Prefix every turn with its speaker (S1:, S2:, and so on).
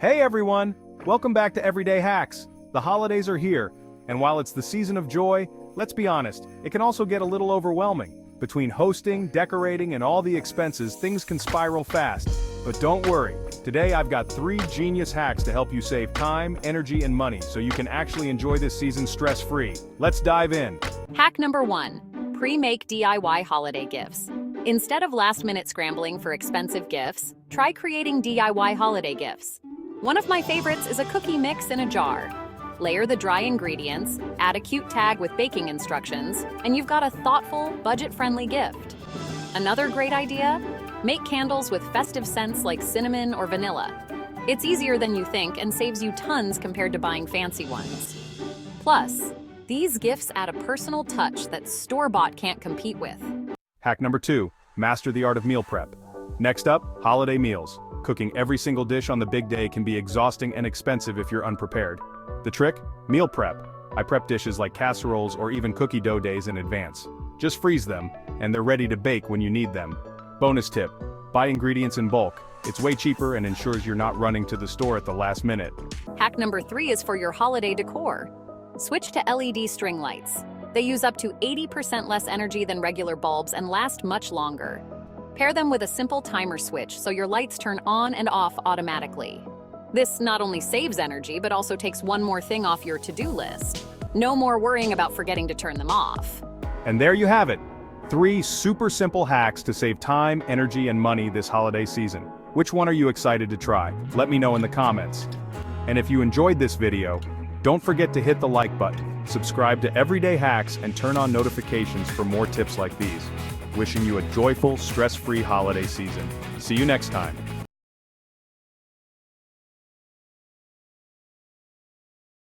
S1: Hey everyone! Welcome back to Everyday Hacks. The holidays are here, and while it's the season of joy, let's be honest, it can also get a little overwhelming. Between hosting, decorating, and all the expenses, things can spiral fast. But don't worry, today I've got 3 genius hacks to help you save time, energy, and money so you can actually enjoy this season stress-free. Let's dive in.
S2: Hack number 1. Pre-make DIY holiday gifts. Instead of last-minute scrambling for expensive gifts, try creating DIY holiday gifts. One of my favorites is a cookie mix in a jar. Layer the dry ingredients, add a cute tag with baking instructions, and you've got a thoughtful, budget-friendly gift. Another great idea? Make candles with festive scents like cinnamon or vanilla. It's easier than you think and saves you tons compared to buying fancy ones. Plus, these gifts add a personal touch that store-bought can't compete with.
S1: Hack number 2. Master the art of meal prep. Next up, holiday meals. Cooking every single dish on the big day can be exhausting and expensive if you're unprepared. The trick? Meal prep. I prep dishes like casseroles or even cookie dough days in advance. Just freeze them, and they're ready to bake when you need them. Bonus tip: buy ingredients in bulk. It's way cheaper and ensures you're not running to the store at the last minute.
S2: Hack number 3 is for your holiday decor. Switch to LED string lights. They use up to 80% less energy than regular bulbs and last much longer. Pair them with a simple timer switch so your lights turn on and off automatically. This not only saves energy, but also takes one more thing off your to-do list. No more worrying about forgetting to turn them off.
S1: And there you have it. 3 super simple hacks to save time, energy, and money this holiday season. Which one are you excited to try? Let me know in the comments. And if you enjoyed this video, don't forget to hit the like button, subscribe to Everyday Hacks, and turn on notifications for more tips like these. Wishing you a joyful, stress-free holiday season. See you next time.